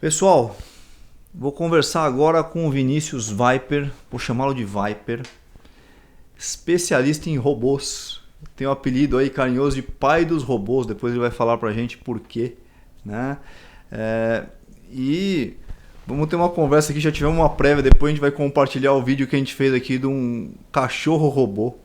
Pessoal, vou conversar agora com o Vinícius Viper, vou chamá-lo de Viper, especialista em robôs. Tem um apelido aí carinhoso de pai dos robôs, depois ele vai falar pra gente por quê, né? E vamos ter uma conversa aqui, já tivemos uma prévia, depois a gente vai compartilhar o vídeo que a gente fez aqui de um cachorro robô.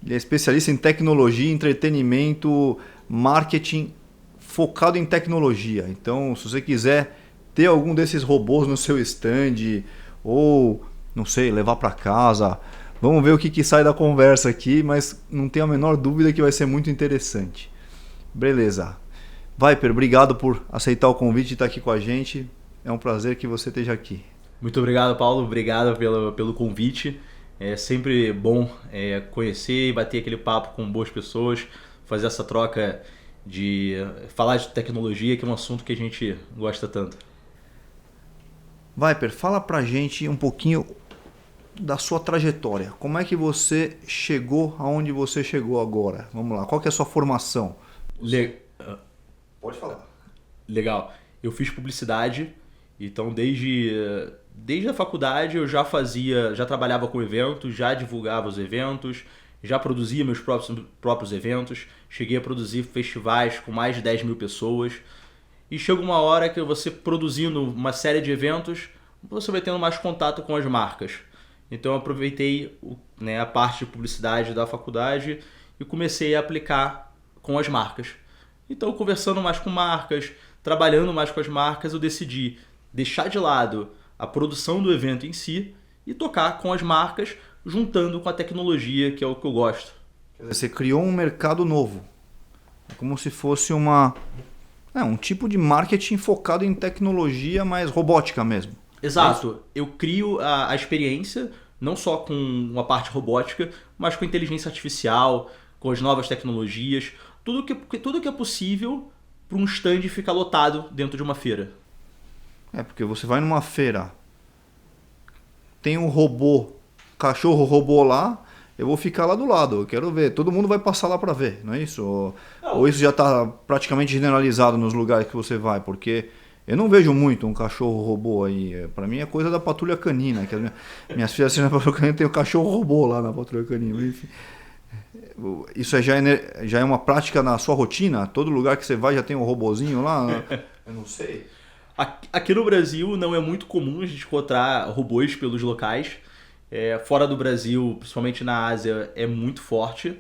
Ele é especialista em tecnologia, entretenimento, marketing focado em tecnologia. Então, se você quiser ter algum desses robôs no seu stand ou, não sei, levar para casa, vamos ver o que sai da conversa aqui, mas não tenho a menor dúvida que vai ser muito interessante. Beleza. Viper, obrigado por aceitar o convite e estar aqui com a gente. É um prazer que você esteja aqui. Muito obrigado, Paulo. Obrigado pelo convite. É sempre bom conhecer e bater aquele papo com boas pessoas, fazer essa troca de falar de tecnologia, que é um assunto que a gente gosta tanto. Viper, fala pra gente um pouquinho da sua trajetória. Como é que você chegou aonde você chegou agora? Vamos lá, qual que é a sua formação? Pode falar. Legal. Eu fiz publicidade, então desde a faculdade eu já trabalhava com eventos, já divulgava os eventos, já produzia meus próprios eventos, cheguei a produzir festivais com mais de 10 mil pessoas. E chega uma hora que você produzindo uma série de eventos, você vai tendo mais contato com as marcas. Então eu aproveitei a parte de publicidade da faculdade e comecei a aplicar com as marcas. Então, conversando mais com marcas, trabalhando mais com as marcas, eu decidi deixar de lado a produção do evento em si e tocar com as marcas, juntando com a tecnologia, que é o que eu gosto. Você criou um mercado novo, como se fosse um tipo de marketing focado em tecnologia, mas robótica mesmo. Exato. Eu crio a experiência, não só com uma parte robótica, mas com inteligência artificial, com as novas tecnologias, tudo que é possível para um stand ficar lotado dentro de uma feira. Porque você vai numa feira, tem um robô, cachorro robô lá, eu vou ficar lá do lado, eu quero ver, todo mundo vai passar lá para ver, não é isso? Ou isso já está praticamente generalizado nos lugares que você vai, porque eu não vejo muito um cachorro robô aí, para mim é coisa da patrulha canina, que minhas filhas assim na patrulha canina tem um cachorro robô lá na patrulha canina, enfim. Isso já é uma prática na sua rotina? Todo lugar que você vai já tem um robozinho lá? Eu não sei. Aqui no Brasil não é muito comum a gente encontrar robôs pelos locais. Fora do Brasil, principalmente na Ásia, é muito forte,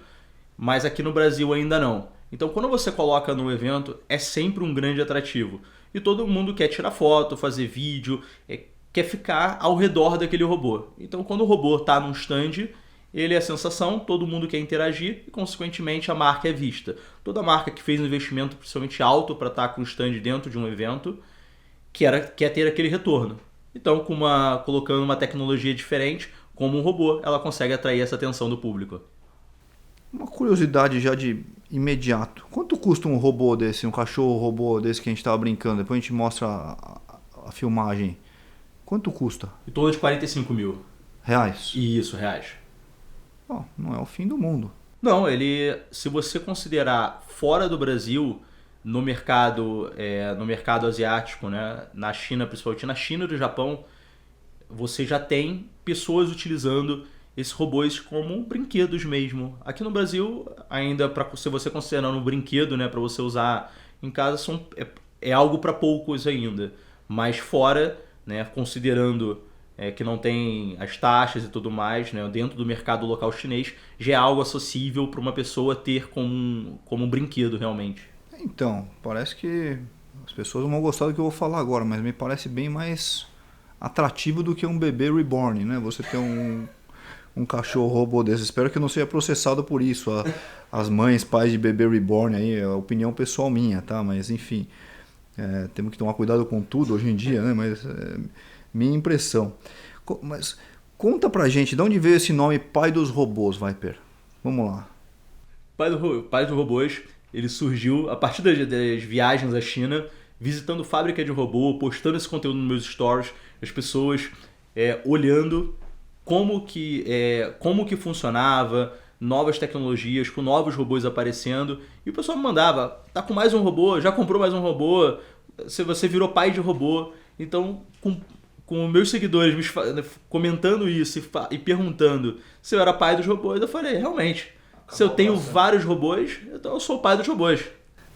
mas aqui no Brasil ainda não. Então quando você coloca no evento, é sempre um grande atrativo. E todo mundo quer tirar foto, fazer vídeo, quer ficar ao redor daquele robô. Então quando o robô está num stand, ele é a sensação, todo mundo quer interagir e consequentemente a marca é vista. Toda marca que fez um investimento principalmente alto para estar com o stand dentro de um evento, quer ter aquele retorno. Então, colocando uma tecnologia diferente, como um robô, ela consegue atrair essa atenção do público. Uma curiosidade já de imediato. Quanto custa um robô desse, um cachorro robô desse que a gente estava brincando? Depois a gente mostra a filmagem. Quanto custa? Em torno de 45 mil. Reais? Isso, reais. Não é o fim do mundo. Não, se você considerar fora do Brasil, no mercado asiático, né? Na China, principalmente na China e no Japão, você já tem pessoas utilizando esses robôs como brinquedos mesmo. Aqui no Brasil, ainda se você considerando um brinquedo, né, para você usar em casa, é algo para poucos ainda. Mas fora, né, considerando que não tem as taxas e tudo mais, né, dentro do mercado local chinês, já é algo acessível para uma pessoa ter como um brinquedo realmente. Então, parece que as pessoas não vão gostar do que eu vou falar agora, mas me parece bem mais atrativo do que um bebê reborn, né? Você ter um cachorro robô desse. Espero que eu não seja processado por isso. As mães, pais de bebê reborn aí, é a opinião pessoal minha, tá? Mas enfim, temos que tomar cuidado com tudo hoje em dia, né? Mas minha impressão. Mas conta pra gente, de onde veio esse nome Pai dos Robôs, Viper? Vamos lá. Pai dos Robôs, ele surgiu a partir das viagens à China, visitando fábrica de robô, postando esse conteúdo nos meus stories, as pessoas olhando como que funcionava, novas tecnologias, com novos robôs aparecendo, e o pessoal me mandava, tá com mais um robô, já comprou mais um robô, se você virou pai de robô. Então, com meus seguidores comentando isso e perguntando se eu era pai dos robôs, eu falei, realmente, se eu tenho vários robôs, então eu sou o pai dos robôs.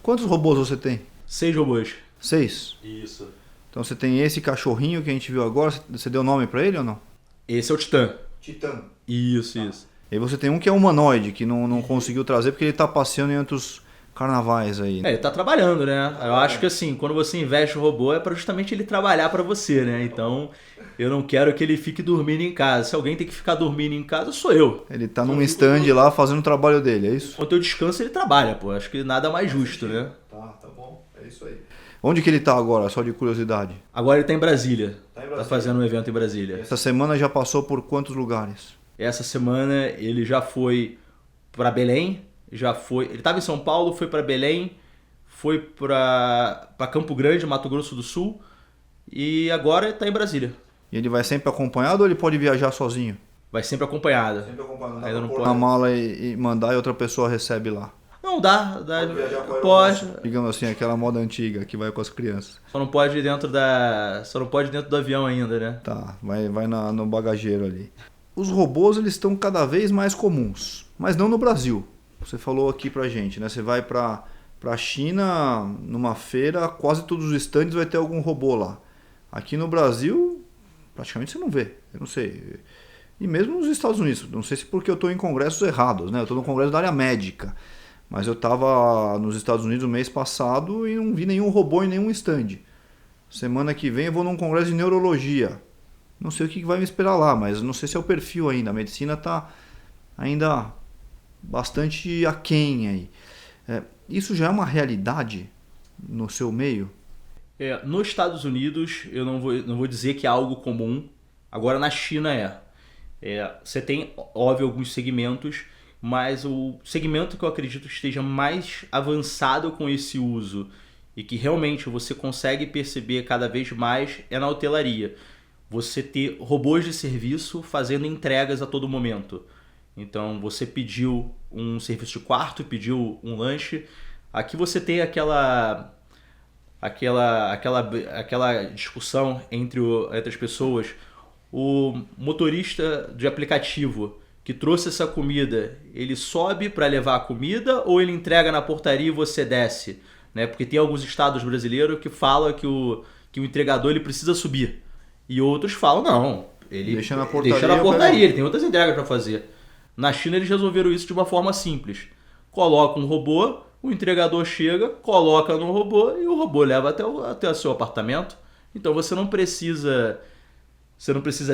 Quantos robôs você tem? 6 robôs. 6? Isso. Então você tem esse cachorrinho que a gente viu agora, você deu nome pra ele ou não? Esse é o Titã. Titã. Isso. E aí você tem um que é humanoide, que não conseguiu trazer porque ele tá passeando em outros carnavais aí. Ele tá trabalhando, né? Eu acho que assim, quando você investe o robô é para justamente ele trabalhar para você, né? Então, eu não quero que ele fique dormindo em casa. Se alguém tem que ficar dormindo em casa, sou eu. Ele tá num stand lá fazendo o trabalho dele, é isso? Enquanto eu descanso, ele trabalha, pô. Acho que nada mais justo, né? Tá bom. É isso aí. Onde que ele tá agora, só de curiosidade? Agora ele tá em Brasília. Tá fazendo um evento em Brasília. Essa semana já passou por quantos lugares? Essa semana ele já foi para Belém, ele estava em São Paulo, foi para Belém, foi para Campo Grande, Mato Grosso do Sul, e agora está em Brasília. E ele vai sempre acompanhado ou ele pode viajar sozinho? Vai sempre acompanhado. Sempre acompanhado. Ainda não pôr pode. na mala e mandar e outra pessoa recebe lá. Não, dá. Pode viajar com a Pode. Digamos assim, aquela moda antiga que vai com as crianças. Só não pode dentro do avião ainda, né? Tá, vai no bagageiro ali. Os robôs, eles estão cada vez mais comuns, mas não no Brasil. Você falou aqui pra gente, né? Você vai pra China, numa feira, quase todos os estandes vai ter algum robô lá. Aqui no Brasil, praticamente você não vê. Eu não sei. E mesmo nos Estados Unidos. Não sei se porque eu estou em congressos errados, né? Eu estou no congresso da área médica. Mas eu estava nos Estados Unidos no mês passado e não vi nenhum robô em nenhum stand. Semana que vem eu vou num congresso de neurologia. Não sei o que vai me esperar lá, mas não sei se é o perfil ainda. A medicina está ainda bastante aquém aí. Isso já é uma realidade no seu meio? Nos Estados Unidos, eu não vou dizer que é algo comum. Agora na China você tem, óbvio, alguns segmentos, mas o segmento que eu acredito que esteja mais avançado com esse uso e que realmente você consegue perceber cada vez mais é na hotelaria. Você ter robôs de serviço fazendo entregas a todo momento. Então você pediu um serviço de quarto, pediu um lanche. Aqui você tem aquela discussão entre as pessoas. O motorista de aplicativo que trouxe essa comida, ele sobe para levar a comida ou ele entrega na portaria e você desce? Né? Porque tem alguns estados brasileiros que falam que o entregador ele precisa subir. E outros falam, não, ele deixa na portaria, ele tem outras entregas para fazer. Na China eles resolveram isso de uma forma simples. Coloca um robô, o entregador chega, coloca no robô e o robô leva até o seu apartamento. Então você não precisa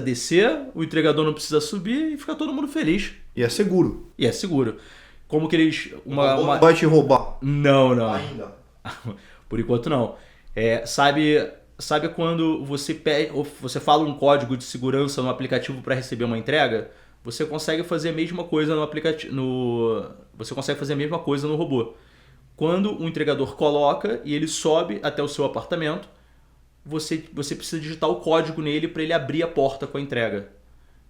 descer, o entregador não precisa subir e fica todo mundo feliz. E é seguro. Como que eles... Não vai te roubar. Não. Ainda. Por enquanto não. Sabe quando você fala um código de segurança no aplicativo para receber uma entrega? Você consegue fazer a mesma coisa no aplicativo. Você consegue fazer a mesma coisa no robô. Quando o entregador coloca e ele sobe até o seu apartamento, você precisa digitar o código nele para ele abrir a porta com a entrega.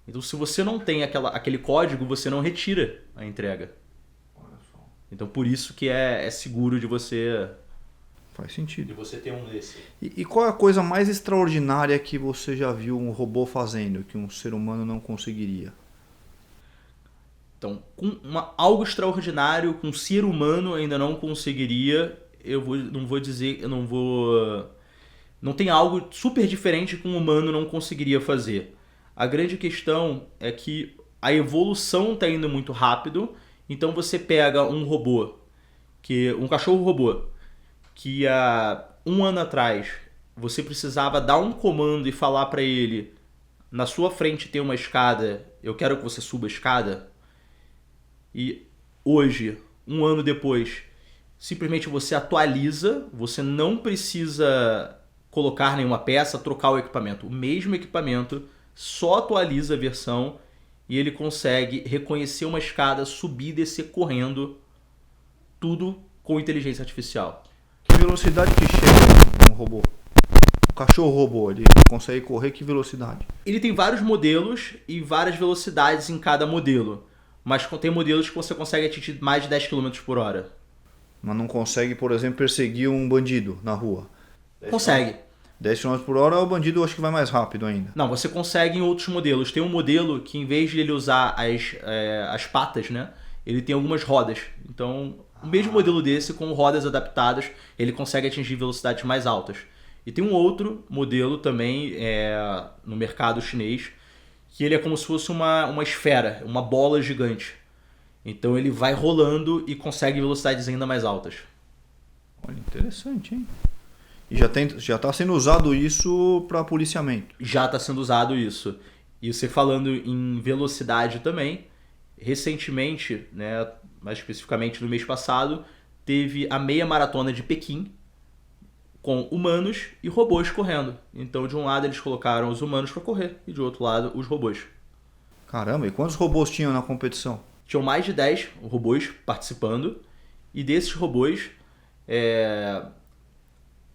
Então, se você não tem aquele código, você não retira a entrega. Então, por isso que é seguro de você... Faz sentido. De você ter um desse. E qual é a coisa mais extraordinária que você já viu um robô fazendo, que um ser humano não conseguiria? Então, algo extraordinário que um ser humano ainda não conseguiria, não tem algo super diferente que um humano não conseguiria fazer. A grande questão é que a evolução está indo muito rápido, então você pega um cachorro robô, que há um ano atrás você precisava dar um comando e falar para ele, na sua frente tem uma escada, eu quero que você suba a escada. E hoje, um ano depois, simplesmente você atualiza, você não precisa colocar nenhuma peça, trocar o equipamento. O mesmo equipamento só atualiza a versão e ele consegue reconhecer uma escada, subir e descer correndo, tudo com inteligência artificial. Que velocidade que chega um robô? Um cachorro robô, ele consegue correr que velocidade? Ele tem vários modelos e várias velocidades em cada modelo. Mas tem modelos que você consegue atingir mais de 10 km por hora. Mas não consegue, por exemplo, perseguir um bandido na rua? Consegue. 10 km por hora, o bandido acho que vai mais rápido ainda. Não, você consegue em outros modelos. Tem um modelo que, em vez de ele usar as patas, né, ele tem algumas rodas. Então, o mesmo modelo desse, com rodas adaptadas, ele consegue atingir velocidades mais altas. E tem um outro modelo também no mercado chinês, que ele é como se fosse uma esfera, uma bola gigante. Então ele vai rolando e consegue velocidades ainda mais altas. Olha, interessante, hein? E já está sendo usado isso para policiamento. Já está sendo usado isso. E você falando em velocidade também, recentemente, né, mais especificamente no mês passado, teve a meia maratona de Pequim, com humanos e robôs correndo. Então, de um lado eles colocaram os humanos para correr e de outro lado os robôs. Caramba, e quantos robôs tinham na competição? Tinham mais de 10 robôs participando, e desses robôs,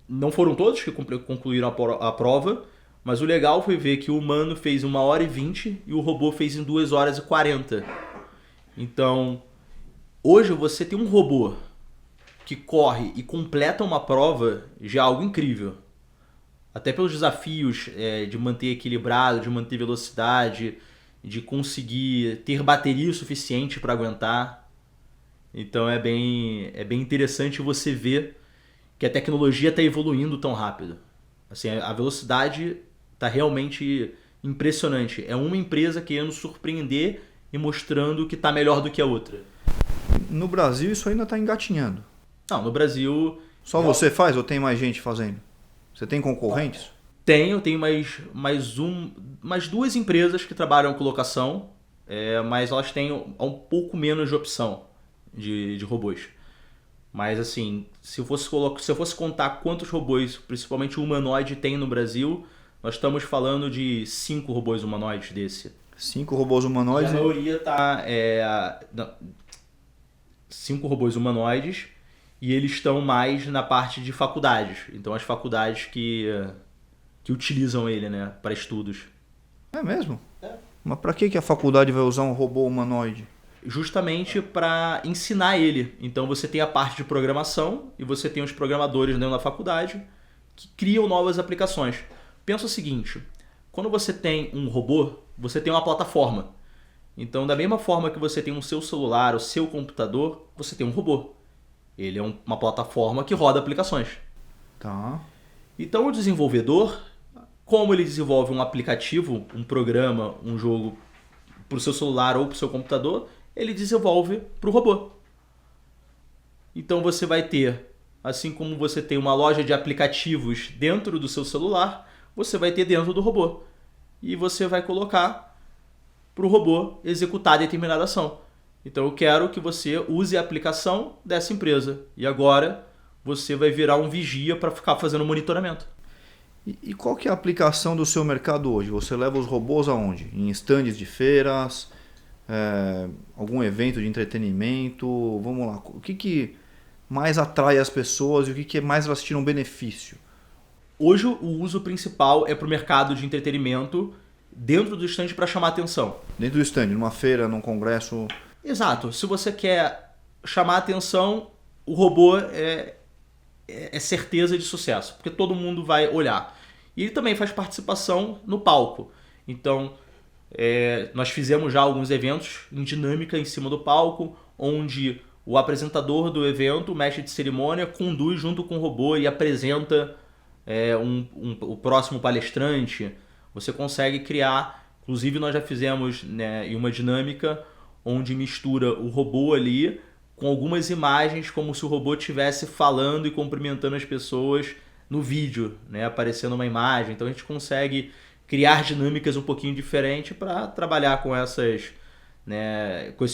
não foram todos que concluíram a prova, mas o legal foi ver que o humano fez 1h20 e o robô fez em 2h40. Então, hoje você tem um robô que corre e completa uma prova já é algo incrível. Até pelos desafios de manter equilibrado, de manter velocidade, de conseguir ter bateria suficiente para aguentar. Então é bem interessante você ver que a tecnologia está evoluindo tão rápido. Assim, a velocidade está realmente impressionante. É uma empresa querendo surpreender e mostrando que está melhor do que a outra. No Brasil isso ainda está engatinhando. Não, no Brasil... Só você faz ou tem mais gente fazendo? Você tem concorrentes? Tenho mais duas empresas que trabalham com locação, mas elas têm um pouco menos de opção de robôs. Mas assim, se eu fosse contar quantos robôs, principalmente o humanoide, tem no Brasil, nós estamos falando de 5 robôs humanoides desse. 5 robôs humanoides? E a maioria tá... 5 robôs humanoides e eles estão mais na parte de faculdades. Então as faculdades que utilizam ele, né, para estudos. É mesmo? Mas para que a faculdade vai usar um robô humanoide? Justamente para ensinar ele. Então você tem a parte de programação e você tem os programadores dentro da faculdade que criam novas aplicações. Pensa o seguinte, quando você tem um robô, você tem uma plataforma. Então, da mesma forma que você tem o seu celular, o seu computador, você tem um robô. Ele é uma plataforma que roda aplicações. Tá. Então, o desenvolvedor, como ele desenvolve um aplicativo, um programa, um jogo para o seu celular ou para o seu computador, ele desenvolve para o robô. Então, você vai ter, assim como você tem uma loja de aplicativos dentro do seu celular, você vai ter dentro do robô. E você vai colocar para o robô executar determinada ação. Então eu quero que você use a aplicação dessa empresa. E agora você vai virar um vigia para ficar fazendo monitoramento. E qual que é a aplicação do seu mercado hoje? Você leva os robôs aonde? Em estandes de feiras? Algum evento de entretenimento? Vamos lá. O que mais atrai as pessoas e o que mais elas tiram benefício? Hoje o uso principal é para o mercado de entretenimento dentro do stand para chamar atenção. Dentro do stand, numa feira, num congresso? Exato. Se você quer chamar atenção, o robô é certeza de sucesso, porque todo mundo vai olhar. E ele também faz participação no palco. Então, nós fizemos já alguns eventos em dinâmica em cima do palco, onde o apresentador do evento, o mestre de cerimônia, conduz junto com o robô e apresenta o próximo palestrante. Você consegue criar, inclusive nós já fizemos, né, em uma dinâmica onde mistura o robô ali com algumas imagens como se o robô estivesse falando e cumprimentando as pessoas no vídeo, né, aparecendo uma imagem. Então a gente consegue criar dinâmicas um pouquinho diferentes para trabalhar com esses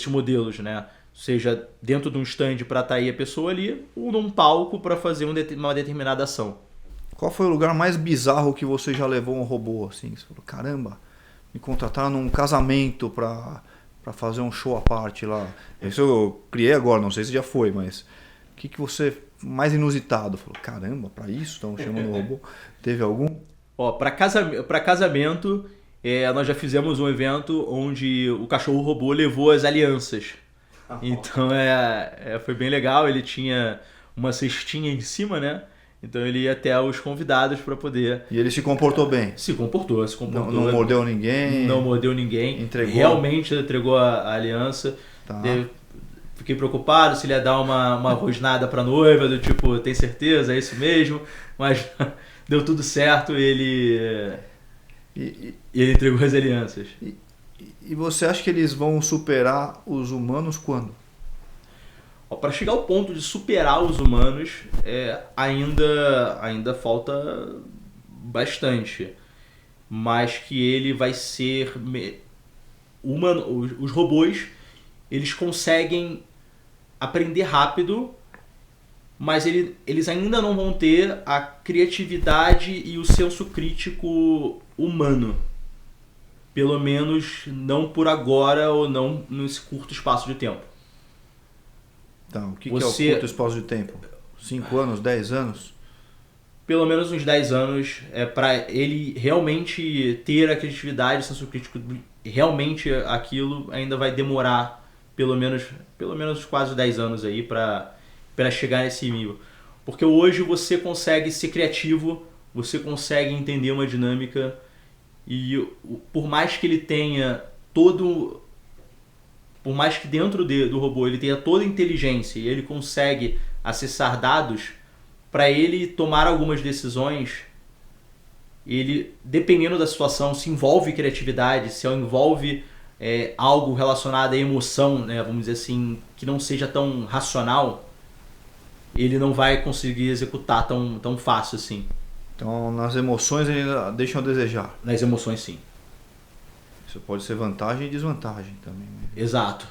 modelos, né? Seja dentro de um stand para atrair a pessoa ali ou num palco para fazer uma determinada ação. Qual foi o lugar mais bizarro que você já levou um robô assim? Você falou, caramba, me contrataram num casamento para fazer um show à parte lá. Isso eu criei agora, não sei se já foi, mas o que você mais inusitado? Falou, caramba, para isso estão chamando o robô? Teve algum? Para casamento, nós já fizemos um evento onde o cachorro robô levou as alianças. Então foi bem legal, ele tinha uma cestinha em cima, né? Então ele ia até os convidados para poder... E ele se comportou bem? Se comportou. Não mordeu ninguém? Não mordeu ninguém. Entregou? Realmente entregou a aliança. Tá. Fiquei preocupado se ele ia dar uma rosnada pra noiva, do tipo, tem certeza, é isso mesmo? Mas deu tudo certo e ele entregou as alianças. E você acha que eles vão superar os humanos quando? Para chegar ao ponto de superar os humanos, ainda falta bastante. Mas que ele vai ser... Os robôs, eles conseguem aprender rápido, mas eles ainda não vão ter a criatividade e o senso crítico humano. Pelo menos não por agora ou não nesse curto espaço de tempo. Então, o que é o curto espaço de tempo? 5 anos, 10 anos? Pelo menos uns 10 anos, para ele realmente ter a criatividade, o senso crítico, realmente aquilo ainda vai demorar pelo menos quase 10 anos aí para chegar nesse nível. Porque hoje você consegue ser criativo, você consegue entender uma dinâmica e por mais que ele tenha por mais que dentro do robô ele tenha toda a inteligência e ele consegue acessar dados, para ele tomar algumas decisões, ele, dependendo da situação, se envolve criatividade, se envolve algo relacionado à emoção, né, vamos dizer assim, que não seja tão racional, ele não vai conseguir executar tão fácil assim. Então, nas emoções ainda deixam a desejar. Nas emoções, sim. Isso pode ser vantagem e desvantagem também. Né? Exato.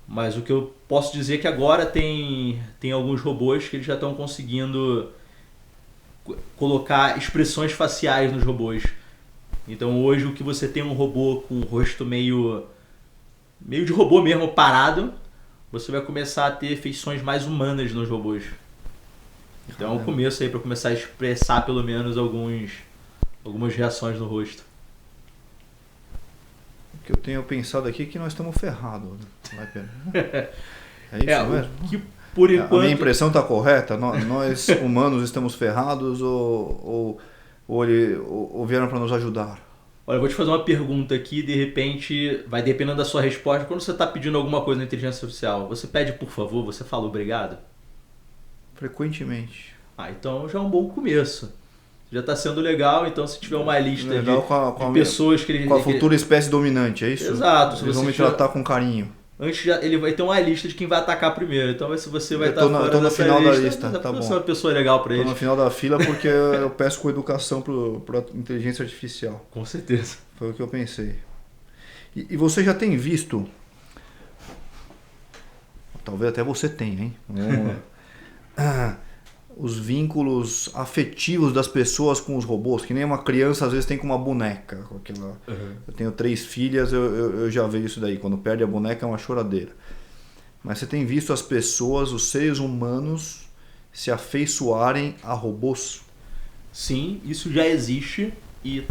Mas o que eu posso dizer é que agora tem alguns robôs que eles já estão conseguindo colocar expressões faciais nos robôs. Então hoje o que você tem um robô com o rosto meio de robô mesmo, parado, você vai começar a ter feições mais humanas nos robôs. Então é um começo aí para começar a expressar pelo menos algumas reações no rosto. O que eu tenho pensado aqui é que nós estamos ferrados. É isso mesmo? Que, por enquanto... A minha impressão está correta? Nós humanos estamos ferrados ou vieram para nos ajudar? Olha, eu vou te fazer uma pergunta aqui, de repente vai dependendo da sua resposta. Quando você está pedindo alguma coisa na inteligência artificial, você pede por favor, você fala obrigado? Frequentemente. Então já é um bom começo. Já está sendo legal, então se tiver uma lista de pessoas que ele... Com a futura espécie dominante, é isso? Exato. Eles vão me tratar com carinho. Antes ele vai ter uma lista de quem vai atacar primeiro. Então se você vai estar fora dessa no final da lista, tá bom. Você é uma pessoa legal para eles. Estou no final da fila porque eu peço com educação para inteligência artificial. Com certeza. Foi o que eu pensei. E você já tem visto... Talvez até você tenha, hein? Os vínculos afetivos das pessoas com os robôs, que nem uma criança às vezes tem com uma boneca. Com aquela... Eu tenho 3 filhas, eu já vejo isso daí. Quando perde a boneca é uma choradeira. Mas você tem visto as pessoas, os seres humanos, se afeiçoarem a robôs? Sim, isso já existe e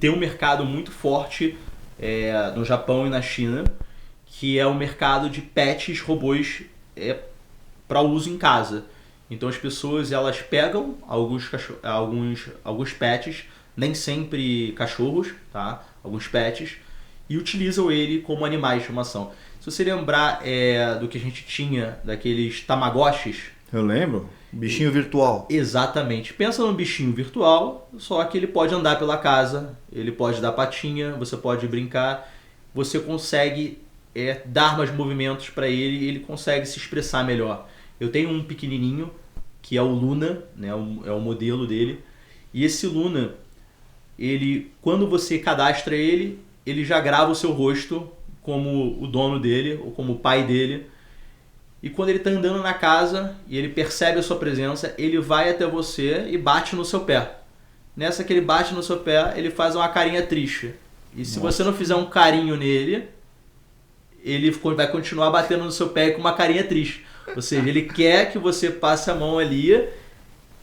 tem um mercado muito forte no Japão e na China, que é o mercado de pets robôs para uso em casa. Então as pessoas elas pegam alguns pets, nem sempre cachorros, tá? Alguns pets, e utilizam ele como animais de estimação. Se você lembrar do que a gente tinha, daqueles tamagotchis... Eu lembro, bichinho virtual. Exatamente. Pensa num bichinho virtual, só que ele pode andar pela casa, ele pode dar patinha, você pode brincar, você consegue dar mais movimentos para ele e ele consegue se expressar melhor. Eu tenho um pequenininho, que é o Luna, né? É o modelo dele. E esse Luna, quando você cadastra ele já grava o seu rosto como o dono dele, ou como o pai dele. E quando ele está andando na casa e ele percebe a sua presença, ele vai até você e bate no seu pé. Nessa que ele bate no seu pé, ele faz uma carinha triste. E se você não fizer um carinho nele, ele vai continuar batendo no seu pé com uma carinha triste. Ou seja, ele quer que você passe a mão ali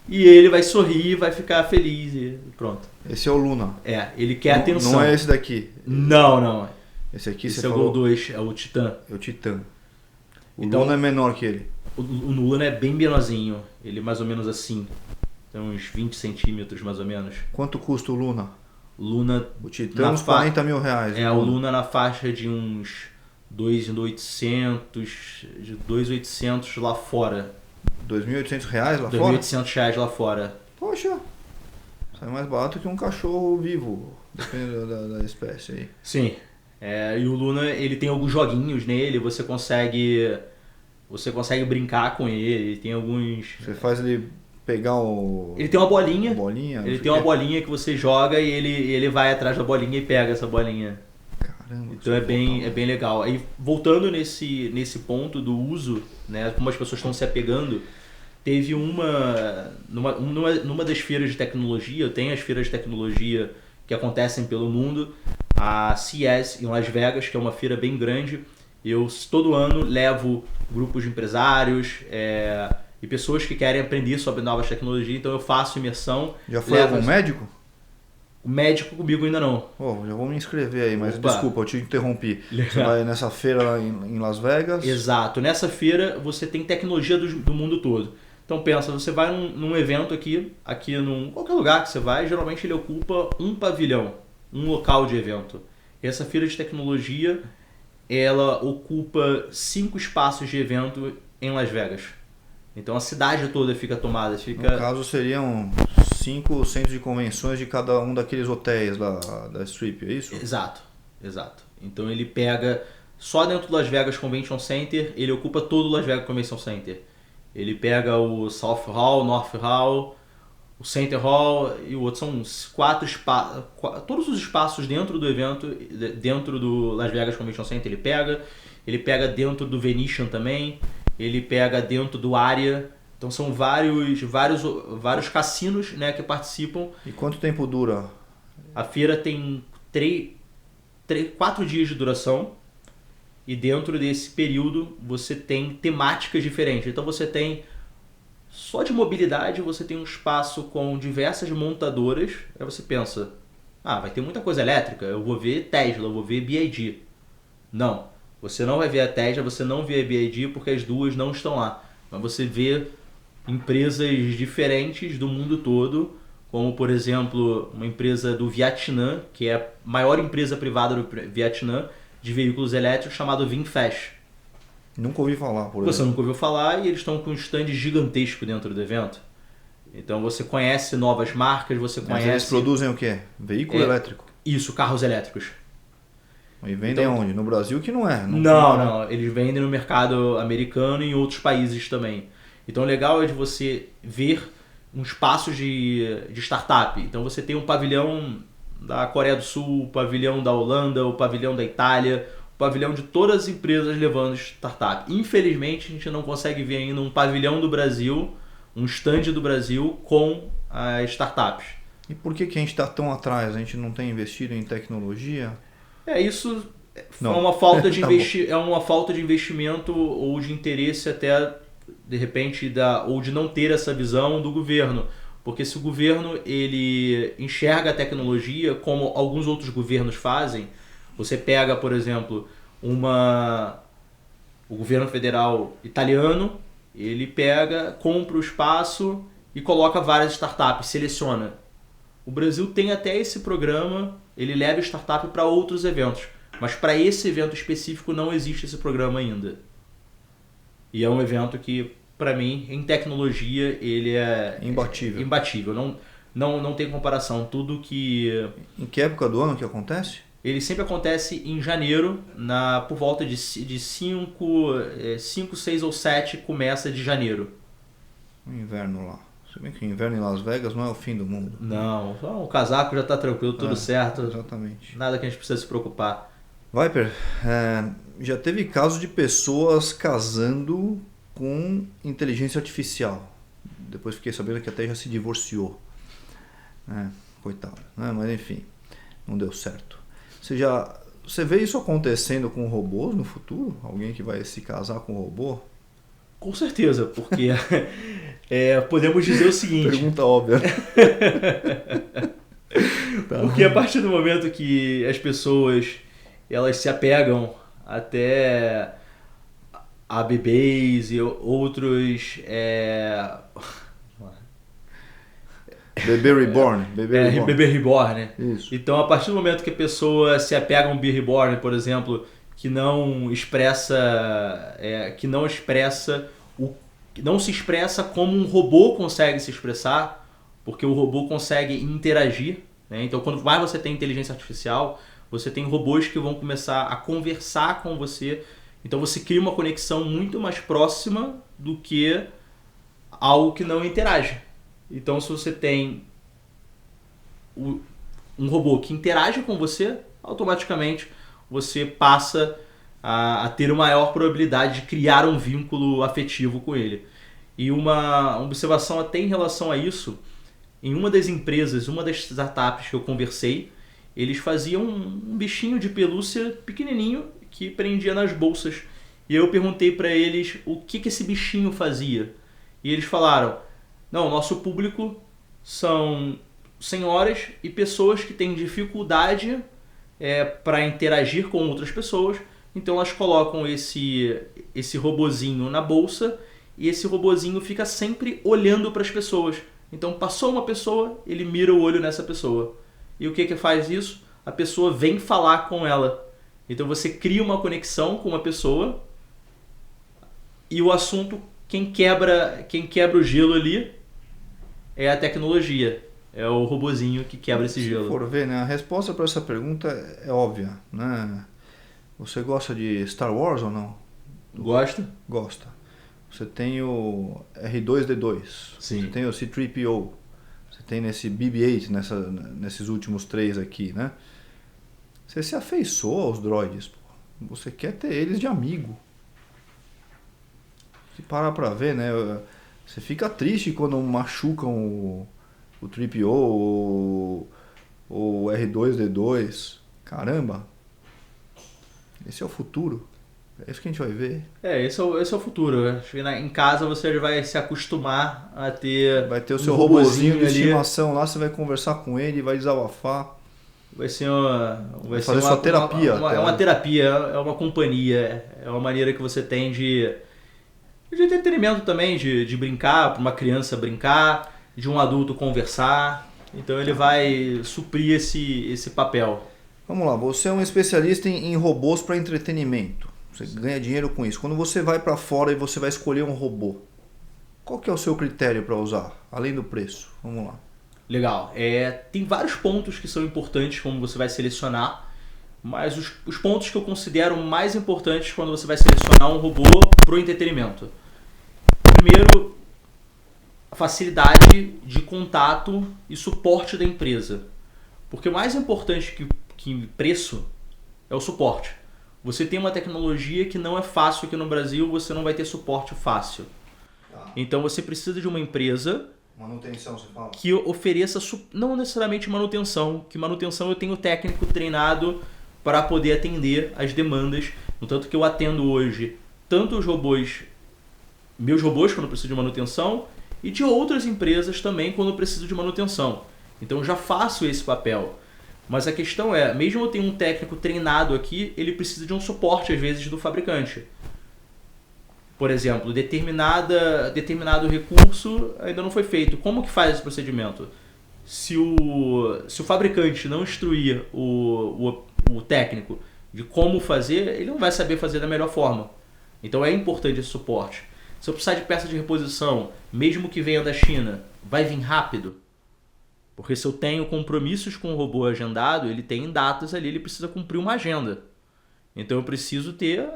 e ele vai sorrir, vai ficar feliz e pronto. Esse é o Luna. Ele quer atenção. Não é esse daqui? Não. Esse aqui esse você é falou... o Gol 2, é o Titã. É o Titã. O então, Luna é menor que ele. O Luna é bem menorzinho, ele é mais ou menos assim. tem uns 20 centímetros mais ou menos. Quanto custa o Luna? Luna... O Titan, uns 40 mil reais. O Luna na faixa de uns 2.800, de 2.800 lá fora. 2.800 reais lá 2.800 fora? 2.800 reais lá fora. Poxa, sai mais barato que um cachorro vivo, dependendo da espécie aí. Sim, e o Luna, ele tem alguns joguinhos nele, você consegue brincar com ele tem alguns... Você faz ele pegar o... Ele tem uma bolinha, ele tem uma bolinha que você joga e ele vai atrás da bolinha e pega essa bolinha. Caramba, então é bem legal. Aí voltando nesse ponto do uso, né, como as pessoas estão se apegando, teve numa das feiras de tecnologia, tem as feiras de tecnologia que acontecem pelo mundo, a CES em Las Vegas, que é uma feira bem grande. Eu todo ano levo grupos de empresários e pessoas que querem aprender sobre novas tecnologias, então eu faço imersão. Já foi algum médico? O médico comigo ainda não. Já vou me inscrever aí, mas Opa. Desculpa, eu te interrompi. Você vai nessa feira lá em Las Vegas? Exato. Nessa feira você tem tecnologia do mundo todo. Então pensa, você vai num evento aqui qualquer lugar que você vai, geralmente ele ocupa um pavilhão, um local de evento. Essa feira de tecnologia, ela ocupa 5 espaços de evento em Las Vegas. Então a cidade toda fica tomada. No caso seriam 5 centros de convenções de cada um daqueles hotéis da Strip, é isso? Exato. Então ele pega, só dentro do Las Vegas Convention Center, ele ocupa todo o Las Vegas Convention Center. Ele pega o South Hall, North Hall, o Center Hall e o outro. São 4 espaços, todos os espaços dentro do evento, dentro do Las Vegas Convention Center ele pega dentro do Venetian também, ele pega dentro do Aria. Então são vários cassinos, né, que participam. E quanto tempo dura? A feira tem 4 dias de duração. E dentro desse período você tem temáticas diferentes. Então você tem, só de mobilidade, você tem um espaço com diversas montadoras. Aí você pensa, vai ter muita coisa elétrica, eu vou ver Tesla, eu vou ver BYD. Não, você não vai ver a Tesla, você não vê a BYD porque as duas não estão lá. Mas você vê empresas diferentes do mundo todo, como por exemplo uma empresa do Vietnã, que é a maior empresa privada do Vietnã, de veículos elétricos, chamado VinFast. Nunca ouvi falar, por exemplo. Você nunca ouviu falar e eles estão com um stand gigantesco dentro do evento. Então você conhece novas marcas, você conhece... Eles produzem o quê? Veículo elétrico? Isso, carros elétricos. E vendem onde? No Brasil que não é. Não. Eles vendem no mercado americano e em outros países também. Então o legal é de você ver uns passos de startup. Então você tem um pavilhão da Coreia do Sul, o pavilhão da Holanda, o pavilhão da Itália, o pavilhão de todas as empresas levando startup. Infelizmente, a gente não consegue ver ainda um pavilhão do Brasil, um stand do Brasil com as startups. E por que a gente está tão atrás? A gente não tem investido em tecnologia? Isso é uma falta de uma falta de investimento ou de interesse até, de repente, ou de não ter essa visão do governo. Porque se o governo ele enxerga a tecnologia como alguns outros governos fazem, você pega, por exemplo, o governo federal italiano, ele compra o espaço e coloca várias startups, seleciona. O Brasil tem até esse programa, ele leva startup para outros eventos, mas para esse evento específico não existe esse programa ainda. E é um evento que, para mim, em tecnologia, ele é imbatível. Não tem comparação. Tudo que... Em que época do ano que acontece? Ele sempre acontece em janeiro, por volta de 5, 6 ou 7 começa de janeiro. O inverno lá. Se bem que o inverno em Las Vegas não é o fim do mundo. Não, o casaco já está tranquilo, tudo certo. Exatamente. Nada que a gente precisa se preocupar. Viper, já teve casos de pessoas casando com inteligência artificial. Depois fiquei sabendo que até já se divorciou. Coitado, né? Mas enfim, não deu certo. Você vê isso acontecendo com robôs no futuro? Alguém que vai se casar com um robô? Com certeza, porque podemos dizer o seguinte... Pergunta óbvia. Porque a partir do momento que as pessoas elas se apegam até a bebês e outros Bebê reborn. Bebê reborn. Bebê reborn, né? Isso. Então, a partir do momento que a pessoa se apega a um bebê reborn, por exemplo, que não se expressa como um robô consegue se expressar, porque o robô consegue interagir, né? Então, quando mais você tem inteligência artificial, você tem robôs que vão começar a conversar com você. Então, você cria uma conexão muito mais próxima do que algo que não interage. Então, se você tem um robô que interage com você, automaticamente você passa a ter uma maior probabilidade de criar um vínculo afetivo com ele. E uma observação até em relação a isso, em uma das empresas, uma das startups que eu conversei, eles faziam um bichinho de pelúcia pequenininho que prendia nas bolsas. E eu perguntei para eles o que esse bichinho fazia. E eles falaram, não, nosso público são senhoras e pessoas que têm dificuldade para interagir com outras pessoas. Então elas colocam esse robozinho na bolsa e esse robozinho fica sempre olhando para as pessoas. Então passou uma pessoa, ele mira o olho nessa pessoa. E o que faz isso? A pessoa vem falar com ela. Então você cria uma conexão com uma pessoa e o assunto, quem quebra o gelo ali é a tecnologia. É o robozinho que quebra esse gelo. Se for ver, né, a resposta para essa pergunta é óbvia, né? Você gosta de Star Wars ou não? Gosta? Gosta. Você tem o R2-D2. Sim. Você tem o C-3PO. Você tem nesse BB-8, nesses últimos 3 aqui, né? Você se afeiçoa aos droids. Pô. Você quer ter eles de amigo. Se parar pra ver, né? Você fica triste quando machucam o 3PO ou o R2-D2. Caramba. Esse é o futuro. É isso que a gente vai ver. Esse é o futuro. Acho que em casa você vai se acostumar a ter. Vai ter o seu robozinho de estimação lá, você vai conversar com ele, vai desabafar. Vai ser fazer sua terapia. É uma terapia, é uma companhia, é uma maneira que você tem de entretenimento também, de brincar, para uma criança brincar, de um adulto conversar. Então ele vai suprir esse papel. Vamos lá, você é um especialista em robôs para entretenimento. Você ganha dinheiro com isso. Quando você vai para fora e você vai escolher um robô, qual que é o seu critério para usar, além do preço? Vamos lá. Legal. Tem vários pontos que são importantes como você vai selecionar, mas os pontos que eu considero mais importantes quando você vai selecionar um robô para o entretenimento. Primeiro, a facilidade de contato e suporte da empresa. Porque o mais importante que preço é o suporte. Você tem uma tecnologia que não é fácil aqui no Brasil, você não vai ter suporte fácil. Então você precisa de uma empresa manutenção, você fala? Que ofereça, não necessariamente manutenção, que manutenção eu tenho técnico treinado para poder atender as demandas. No tanto que eu atendo hoje tanto os robôs, meus robôs quando eu preciso de manutenção, e de outras empresas também quando eu preciso de manutenção. Então eu já faço esse papel. Mas a questão é, mesmo eu tenho um técnico treinado aqui, ele precisa de um suporte às vezes do fabricante. Por exemplo, determinado recurso ainda não foi feito. Como que faz esse procedimento? Se o fabricante não instruir o técnico de como fazer, ele não vai saber fazer da melhor forma. Então é importante esse suporte. Se eu precisar de peça de reposição, mesmo que venha da China, vai vir rápido? Porque se eu tenho compromissos com o robô agendado, ele tem datas ali, ele precisa cumprir uma agenda. Então eu preciso ter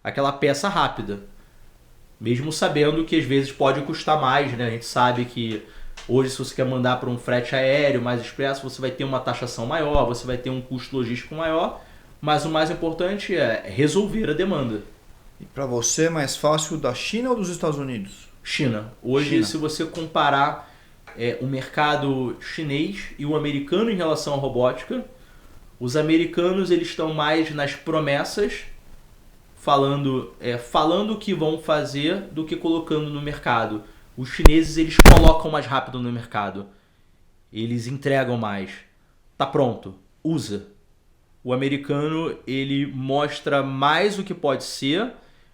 aquela peça rápida. Mesmo sabendo que às vezes pode custar mais, né? A gente sabe que hoje se você quer mandar para um frete aéreo mais expresso, você vai ter uma taxação maior, você vai ter um custo logístico maior, mas o mais importante é resolver a demanda. E para você é mais fácil da China ou dos Estados Unidos? China. Hoje, se você comparar o mercado chinês e o americano em relação à robótica, os americanos eles estão mais nas promessas, falando o que vão fazer do que colocando no mercado. Os chineses eles colocam mais rápido no mercado. Eles entregam mais. Tá pronto. Usa. O americano ele mostra mais o que pode ser,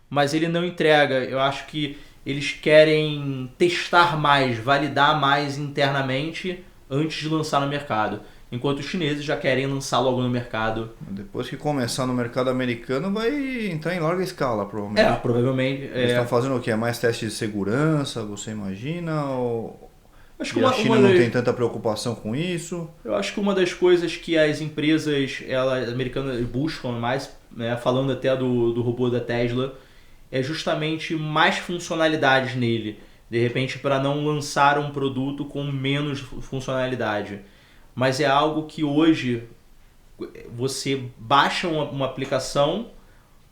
mas ele não entrega. Eu acho que eles querem testar mais, validar mais internamente antes de lançar no mercado. Enquanto os chineses já querem lançar logo no mercado. Depois que começar no mercado americano, vai entrar em larga escala, provavelmente. Provavelmente. Eles estão fazendo o quê? Mais testes de segurança, você imagina? Ou... Acho que a China não tem tanta preocupação com isso? Eu acho que uma das coisas que as empresas americanas buscam mais, né, falando até do robô da Tesla, é justamente mais funcionalidades nele. De repente, para não lançar um produto com menos funcionalidade. Mas é algo que hoje você baixa uma aplicação,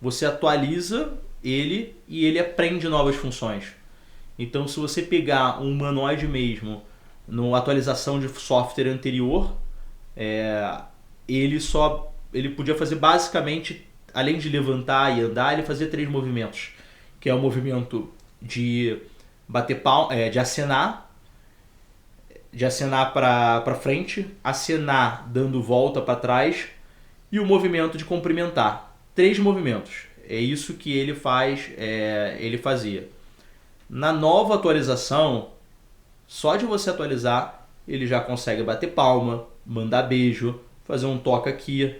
você atualiza ele e ele aprende novas funções. Então, se você pegar um humanoide mesmo, numa atualização de software anterior, ele podia fazer basicamente, além de levantar e andar, ele fazia 3 movimentos, que é o movimento de bater palma, de acenar para frente, acenar dando volta para trás e o movimento de cumprimentar. 3 movimentos. É isso que ele ele fazia. Na nova atualização, só de você atualizar, ele já consegue bater palma, mandar beijo, fazer um toque aqui,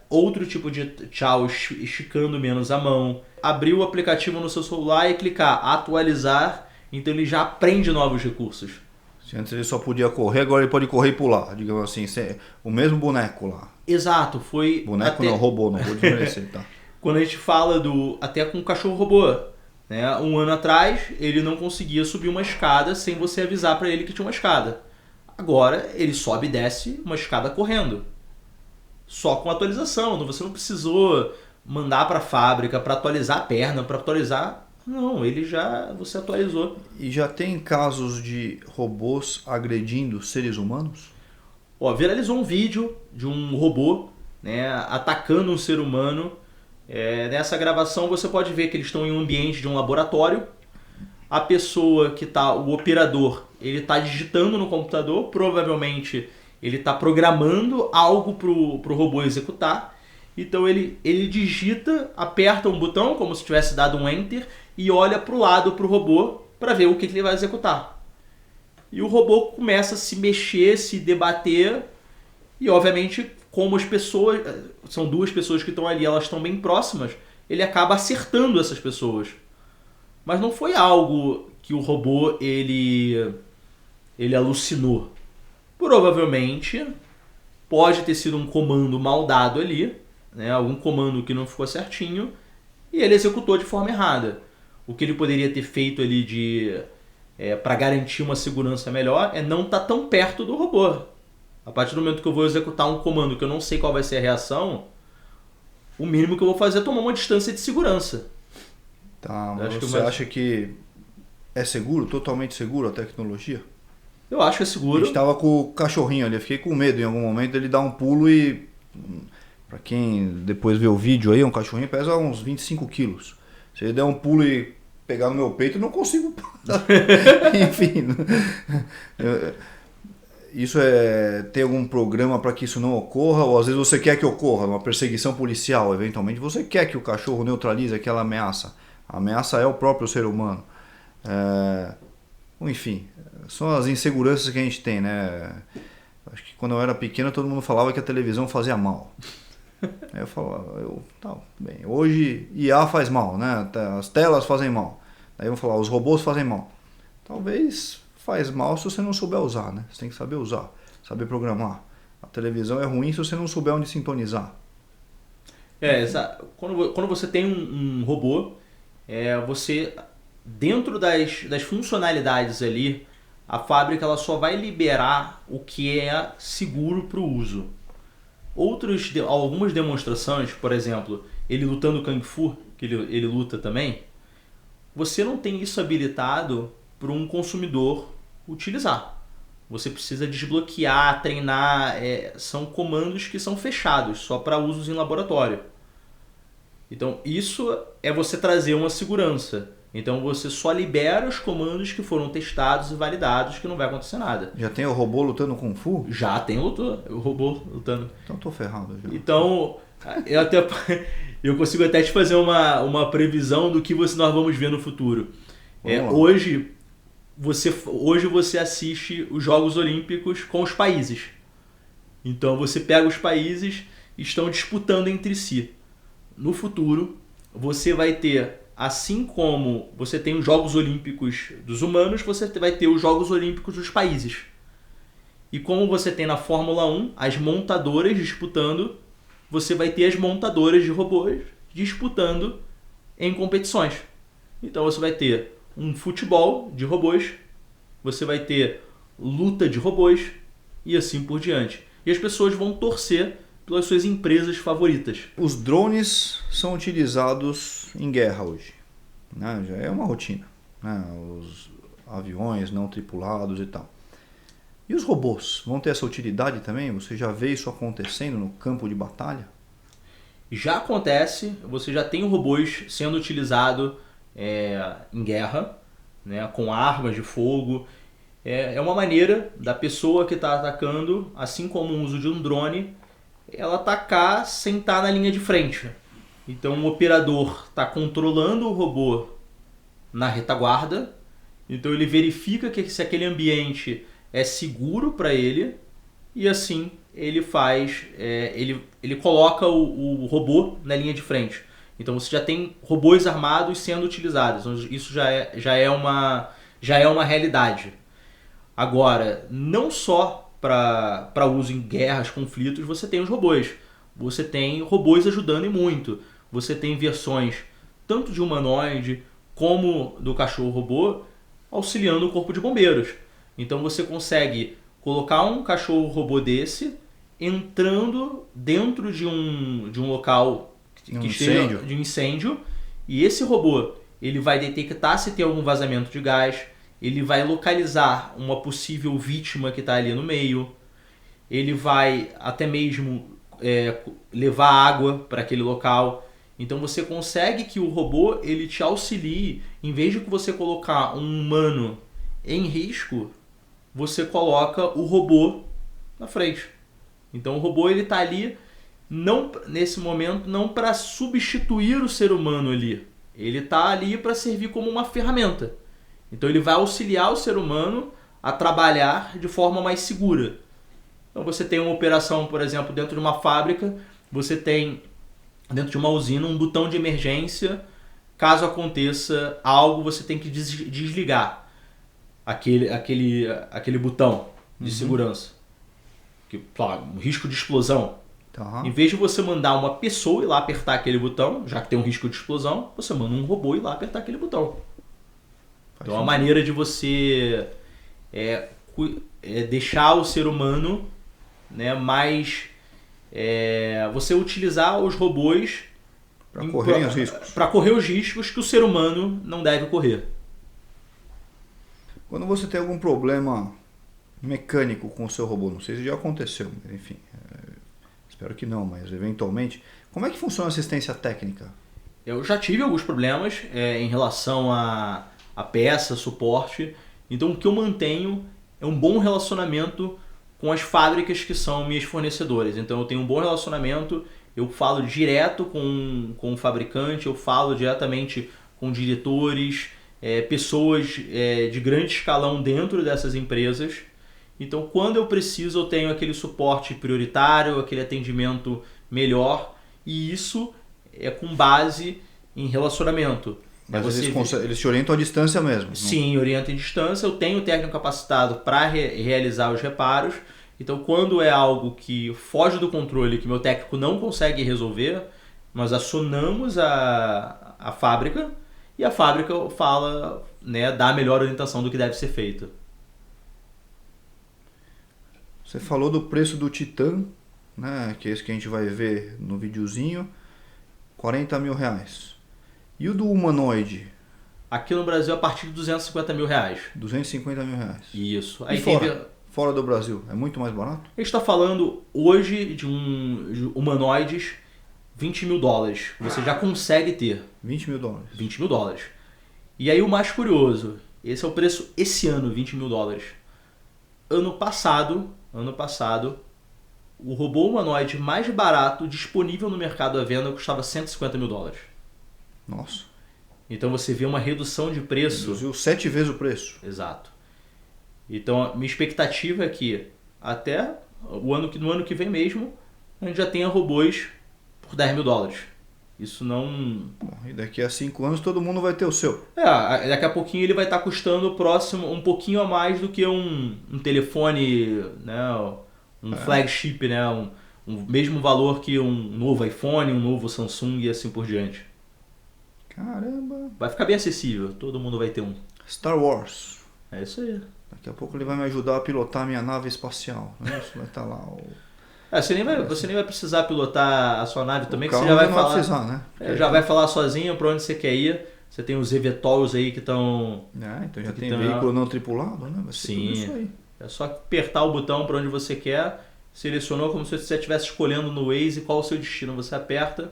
outro tipo de tchau esticando menos a mão, abrir o aplicativo no seu celular e clicar atualizar, então ele já aprende novos recursos. Se antes ele só podia correr, agora ele pode correr e pular, digamos assim, o mesmo boneco lá. Exato, foi... Boneco não, robô, não vou desmerecer, tá? Quando a gente fala até com o cachorro robô, né? Um ano atrás ele não conseguia subir uma escada sem você avisar para ele que tinha uma escada. Agora ele sobe e desce uma escada correndo. Só com atualização, você não precisou mandar para a fábrica para atualizar a perna, para atualizar... Não, você atualizou. E já tem casos de robôs agredindo seres humanos? Viralizou um vídeo de um robô, né, atacando um ser humano. Nessa gravação você pode ver que eles estão em um ambiente de um laboratório. A pessoa que está, o operador, ele está digitando no computador, provavelmente ele está programando algo para o robô executar. Então ele digita, aperta um botão como se tivesse dado um enter e olha para o lado para o robô para ver o que ele vai executar. E o robô começa a se mexer, se debater e obviamente como as pessoas, são 2 pessoas que estão ali, elas estão bem próximas, ele acaba acertando essas pessoas. Mas não foi algo que o robô ele alucinou. Provavelmente pode ter sido um comando mal dado ali, né, algum comando que não ficou certinho, e ele executou de forma errada. O que ele poderia ter feito ali para garantir uma segurança melhor é não estar tão perto do robô. A partir do momento que eu vou executar um comando que eu não sei qual vai ser a reação, o mínimo que eu vou fazer é tomar uma distância de segurança. Tá, mas você acha que é seguro, totalmente seguro a tecnologia? Eu acho que é seguro. A gente estava com o cachorrinho ali, eu fiquei com medo em algum momento ele dar um pulo e... Para quem depois vê o vídeo aí, um cachorrinho pesa uns 25 quilos. Se ele der um pulo e pegar no meu peito, eu não consigo. Enfim. Tem algum programa para que isso não ocorra? Ou às vezes você quer que ocorra, uma perseguição policial, eventualmente. Você quer que o cachorro neutralize aquela ameaça. A ameaça é o próprio ser humano. Enfim, são as inseguranças que a gente tem, né? Acho que quando eu era pequeno todo mundo falava que a televisão fazia mal. Aí eu falava, tá bem, hoje IA faz mal, né? As telas fazem mal. Aí eu vou falar, os robôs fazem mal. Talvez faz mal se você não souber usar, né? Você tem que saber usar, saber programar. A televisão é ruim se você não souber onde sintonizar. Quando você tem um robô, você, dentro das funcionalidades ali, a fábrica ela só vai liberar o que é seguro para o uso. Algumas demonstrações, por exemplo, ele lutando Kung Fu, que ele luta também, você não tem isso habilitado para um consumidor utilizar. Você precisa desbloquear, treinar, são comandos que são fechados, só para usos em laboratório. Então isso é você trazer uma segurança. Então você só libera os comandos que foram testados e validados, que não vai acontecer nada. Já tem o robô lutando Kung Fu? Já tem o robô lutando. Então tô ferrado já. Então, eu consigo até te fazer uma previsão do que nós vamos ver no futuro. Vamos lá. Hoje você assiste os Jogos Olímpicos com os países. Então você pega os países e estão disputando entre si. No futuro, você vai ter, assim como você tem os Jogos Olímpicos dos humanos, você vai ter os Jogos Olímpicos dos países. E como você tem na Fórmula 1 as montadoras disputando, você vai ter as montadoras de robôs disputando em competições. Então você vai ter um futebol de robôs, você vai ter luta de robôs e assim por diante. E as pessoas vão torcer pelas suas empresas favoritas. Os drones são utilizados em guerra hoje, né? Já é uma rotina, né? Os aviões não tripulados e tal. E os robôs vão ter essa utilidade também? Você já vê isso acontecendo no campo de batalha? Já acontece, você já tem robôs sendo utilizado em guerra, né, com armas de fogo. É uma maneira da pessoa que está atacando, assim como o uso de um drone, ela atacar sem estar na linha de frente. Então o operador está controlando o robô na retaguarda, então ele verifica se aquele ambiente é seguro para ele e assim ele faz, ele coloca o robô na linha de frente. Então você já tem robôs armados sendo utilizados. Então, isso já é uma realidade. Agora, não só para uso em guerras, conflitos, você tem os robôs. Você tem robôs ajudando e muito. Você tem versões tanto de humanoide como do cachorro-robô auxiliando o corpo de bombeiros. Então você consegue colocar um cachorro-robô desse entrando dentro de um local que esteja de um incêndio, e esse robô ele vai detectar se tem algum vazamento de gás, ele vai localizar uma possível vítima que está ali no meio, ele vai até mesmo levar água para aquele local. Então você consegue que o robô ele te auxilie, em vez de você colocar um humano em risco, você coloca o robô na frente. Então o robô ele está ali não, nesse momento não para substituir o ser humano ali. Ele está ali para servir como uma ferramenta. Então ele vai auxiliar o ser humano a trabalhar de forma mais segura. Então você tem uma operação, por exemplo, dentro de uma fábrica, você tem dentro de uma usina um botão de emergência. Caso aconteça algo, você tem que desligar aquele botão de segurança. Um risco de explosão. Tá. Em vez de você mandar uma pessoa ir lá apertar aquele botão, já que tem um risco de explosão, você manda um robô ir lá apertar aquele botão. Então é uma maneira de você deixar o ser humano, né, mais... você utilizar os robôs para correr os riscos. Para correr os riscos que o ser humano não deve correr. Quando você tem algum problema mecânico com o seu robô, não sei se já aconteceu, enfim, espero que não, mas eventualmente, como é que funciona a assistência técnica? Eu já tive alguns problemas em relação a peça, suporte, então o que eu mantenho é um bom relacionamento com as fábricas que são minhas fornecedoras. Então eu tenho um bom relacionamento, eu falo direto com o fabricante, eu falo diretamente com diretores, pessoas de grande escalão dentro dessas empresas. Então quando eu preciso eu tenho aquele suporte prioritário, aquele atendimento melhor, e isso é com base em relacionamento. Mas eles te orientam à distância mesmo? Sim, orientam à distância. Eu tenho técnico capacitado para realizar os reparos. Então, quando é algo que foge do controle, que meu técnico não consegue resolver, nós acionamos a fábrica e a fábrica fala, né, dá a melhor orientação do que deve ser feito. Você falou do preço do Titan, né, que é esse que a gente vai ver no videozinho, R$40 mil. E o do humanoide? Aqui no Brasil, a partir de R$250 mil. R$250 mil. Isso. Aí fora do Brasil, é muito mais barato? A gente está falando hoje de humanoides $20 mil. Você já consegue ter. $20 mil? $20 mil. E aí o mais curioso, esse é o preço esse ano, $20 mil. Ano passado, o robô humanoide mais barato disponível no mercado à venda custava $150 mil. Nossa. Então você vê uma redução de preço. Reduziu 7 vezes o preço. Exato. Então a minha expectativa é que até no ano que vem mesmo, a gente já tenha robôs por $10.000. Isso não... Bom, e daqui a 5 anos todo mundo vai ter o seu. Daqui a pouquinho ele vai estar custando próximo um pouquinho a mais do que um telefone, né, um flagship, né, um mesmo valor que um novo iPhone, um novo Samsung e assim por diante. Caramba. Vai ficar bem acessível, todo mundo vai ter um. Star Wars. É isso aí. Daqui a pouco ele vai me ajudar a pilotar a minha nave espacial. Isso vai estar lá. Você nem vai precisar pilotar a sua nave também, que você já já vai não falar. Vai precisar, né? Já vai falar sozinho para onde você quer ir. Você tem os eVTOLs aí que estão. Então já tem veículo não tripulado, né? Vai ser Sim. tudo isso aí. É só apertar o botão para onde você quer, selecionou como se você estivesse escolhendo no Waze qual o seu destino. Você aperta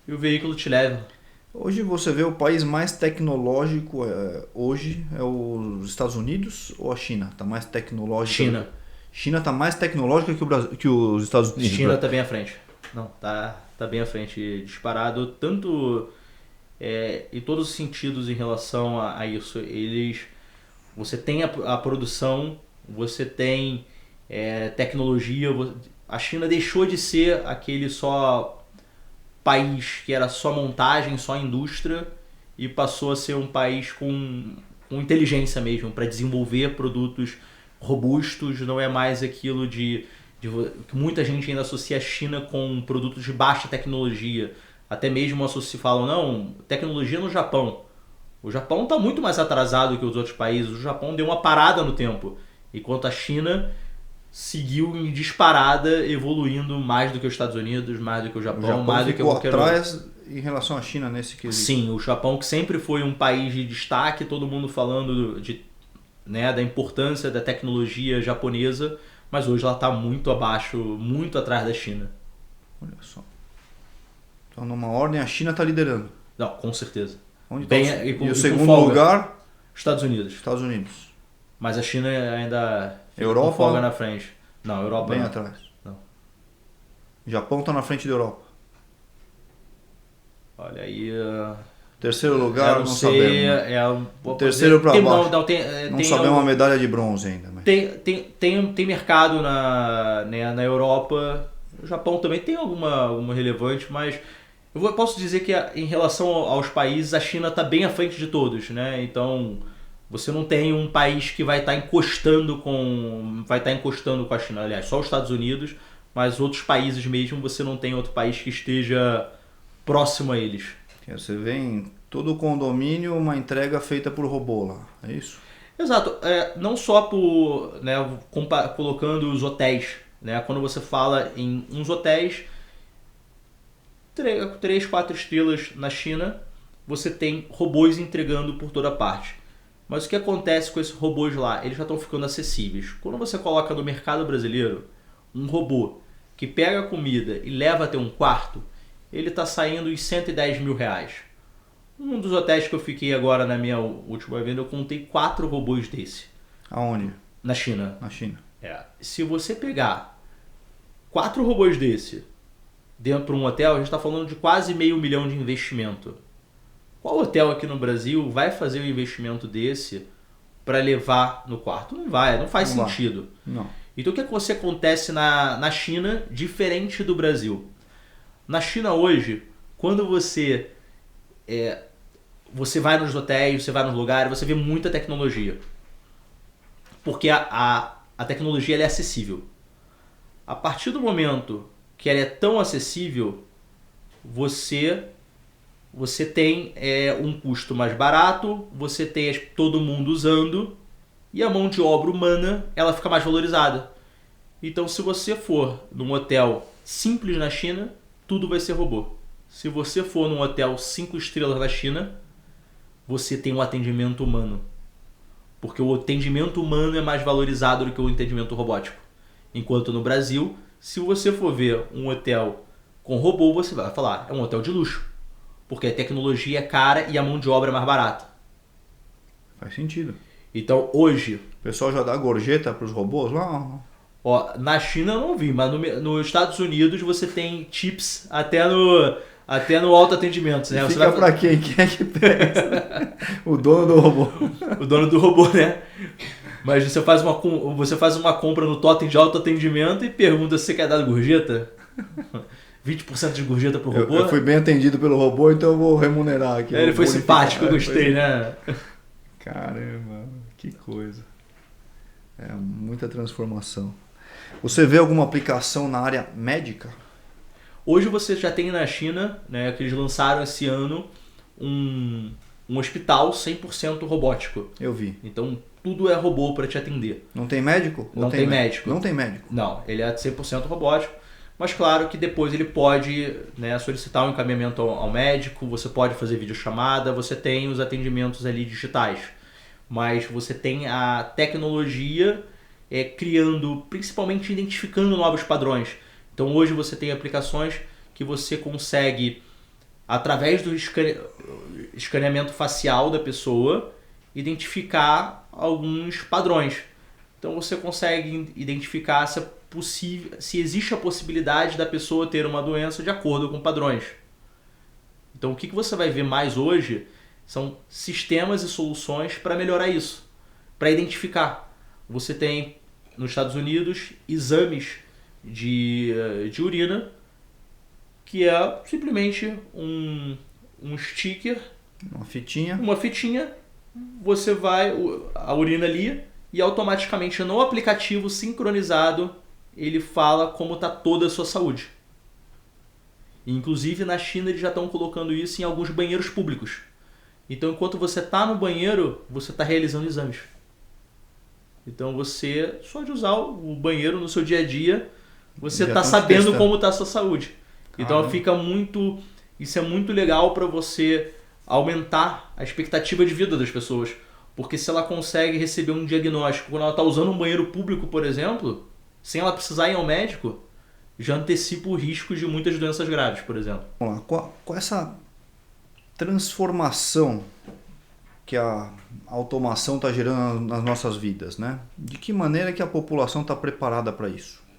e o veículo te leva. Hoje você vê o país mais tecnológico hoje é os Estados Unidos ou a China? Está mais tecnológica? China está mais tecnológica que o Brasil, que os Estados Unidos. China está bem à frente. Não, tá bem à frente, disparado, tanto em todos os sentidos em relação a isso. Você tem a produção, você tem tecnologia. A China deixou de ser aquele só país que era só montagem, só indústria, e passou a ser um país com inteligência mesmo, para desenvolver produtos robustos. Não é mais aquilo que muita gente ainda associa a China com produtos de baixa tecnologia. Até mesmo falam, não, tecnologia no Japão. O Japão está muito mais atrasado que os outros países. O Japão deu uma parada no tempo, enquanto a China seguiu em disparada, evoluindo mais do que os Estados Unidos, mais do que o Japão mais do que qualquer outro. Atrás em relação à China nesse quesito. Sim, o Japão, que sempre foi um país de destaque, todo mundo falando da importância da tecnologia japonesa, mas hoje ela está muito abaixo, muito atrás da China. Olha só. Então, numa ordem, a China está liderando. Não, com certeza. Onde e o segundo lugar? Estados Unidos. Estados Unidos. Mas a China ainda Europa folga na frente. Não, Europa bem não. atrás. Não. Japão está na frente da Europa. Olha aí. Terceiro lugar, não sabemos. Terceiro para baixo. Não sabemos uma medalha de bronze ainda. Mas... Tem mercado na Europa. O Japão também tem alguma relevante, mas posso dizer que em relação aos países, a China está bem à frente de todos, né? Então você não tem um país que vai estar encostando com a China. Aliás, só os Estados Unidos, mas outros países mesmo, você não tem outro país que esteja próximo a eles. Você vê em todo condomínio uma entrega feita por robô lá, é isso? Exato. Não só colocando os hotéis. Né? Quando você fala em uns hotéis 3, 4 estrelas na China, você tem robôs entregando por toda parte. Mas o que acontece com esses robôs lá? Eles já estão ficando acessíveis. Quando você coloca no mercado brasileiro um robô que pega a comida e leva até um quarto, ele está saindo uns R$110 mil. Um dos hotéis que eu fiquei agora na minha última venda, eu contei 4 robôs desse. Aonde? Na China. Na China. Se você pegar 4 robôs desse dentro de um hotel, a gente está falando de quase $500 mil de investimento. Qual hotel aqui no Brasil vai fazer um investimento desse para levar no quarto? Não vai, não faz sentido. Não. Então o que acontece na China diferente do Brasil? Na China hoje, quando você vai nos hotéis, você vai nos lugares, você vê muita tecnologia. Porque a tecnologia ela é acessível. A partir do momento que ela é tão acessível, você tem um custo mais barato, você tem todo mundo usando e a mão de obra humana ela fica mais valorizada. Então, se você for num hotel simples na China, tudo vai ser robô. Se você for num hotel 5 estrelas na China, você tem um atendimento humano. Porque o atendimento humano é mais valorizado do que o atendimento robótico. Enquanto no Brasil, se você for ver um hotel com robô, você vai falar, é um hotel de luxo. Porque a tecnologia é cara e a mão de obra é mais barata. Faz sentido. Então hoje... O pessoal já dá gorjeta para os robôs lá? Na China eu não vi, mas nos Estados Unidos você tem chips até Até no autoatendimento, né? Fica pra quem? Quem é que pega? O dono do robô. O dono do robô, né? Mas você faz uma compra no totem de autoatendimento e pergunta se você quer dar gorjeta. 20% de gorjeta pro robô. Eu fui bem atendido pelo robô, então eu vou remunerar aqui. Ele foi simpático, eu gostei, né? Caramba, que coisa. É muita transformação. Você vê alguma aplicação na área médica? Hoje você já tem na China, né, que eles lançaram esse ano um hospital 100% robótico. Eu vi. Então tudo é robô para te atender. Não tem médico? Não tem médico. Não tem médico? Não, ele é 100% robótico. Mas claro que depois ele pode, né, solicitar um encaminhamento ao médico, você pode fazer videochamada, você tem os atendimentos ali digitais. Mas você tem a tecnologia criando, principalmente identificando novos padrões. Então hoje você tem aplicações que você consegue, através do escaneamento facial da pessoa, identificar alguns padrões. Então você consegue identificar se existe a possibilidade da pessoa ter uma doença de acordo com padrões. Então o que você vai ver mais hoje são sistemas e soluções para melhorar isso, para identificar. Você tem nos Estados Unidos exames de urina, que é simplesmente um sticker, uma fitinha, você vai a urina ali e automaticamente no aplicativo sincronizado ele fala como está toda a sua saúde. E, inclusive na China eles já estão colocando isso em alguns banheiros públicos. Então enquanto você está no banheiro, você está realizando exames. Então você, só de usar o banheiro no seu dia a dia, você está sabendo como está a sua saúde. Então isso é muito legal para você aumentar a expectativa de vida das pessoas. Porque se ela consegue receber um diagnóstico quando ela está usando um banheiro público, por exemplo, sem ela precisar ir ao médico, já antecipa o risco de muitas doenças graves, por exemplo. Vamos lá, com essa transformação que a automação está gerando nas nossas vidas, né? De que maneira que a população está preparada para isso?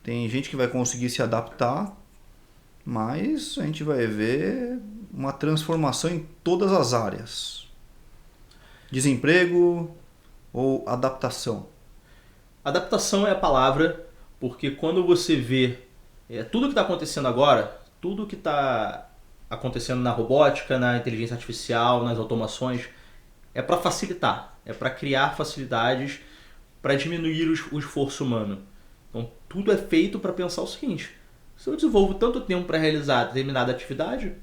Tem gente que vai conseguir se adaptar, mas a gente vai ver uma transformação em todas as áreas. Desemprego ou adaptação? Adaptação é a palavra, porque quando você vê tudo que está acontecendo agora, tudo que está acontecendo na robótica, na inteligência artificial, nas automações, é para facilitar, é para criar facilidades, para diminuir o esforço humano. Então tudo é feito para pensar o seguinte: se eu desenvolvo tanto tempo para realizar determinada atividade,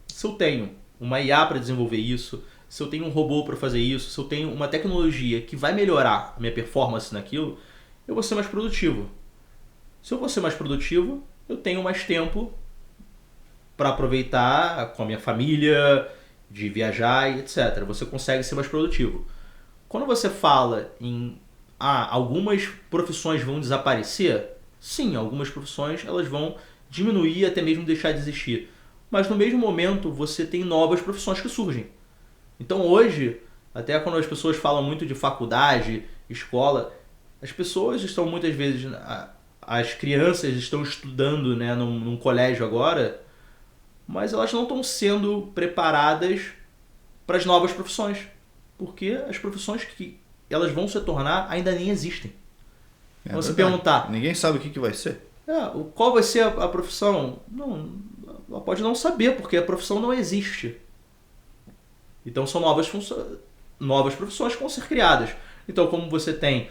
se eu tenho uma IA para desenvolver isso, se eu tenho um robô para fazer isso, se eu tenho uma tecnologia que vai melhorar a minha performance naquilo, eu vou ser mais produtivo. Se eu vou ser mais produtivo, eu tenho mais tempo para aproveitar com a minha família, de viajar e etc. Você consegue ser mais produtivo. Quando você fala em algumas profissões vão desaparecer, sim, algumas profissões elas vão diminuir, até mesmo deixar de existir. Mas no mesmo momento você tem novas profissões que surgem. Então hoje, até quando as pessoas falam muito de faculdade, escola, as pessoas estão muitas vezes, as crianças estão estudando, né, num colégio agora, mas elas não estão sendo preparadas para as novas profissões, porque as profissões que elas vão se tornar ainda nem existem. Então, se perguntar... Ninguém sabe o que vai ser. Qual vai ser a profissão? Não, ela pode não saber, porque a profissão não existe. Então são novas profissões que vão ser criadas. Então, como você tem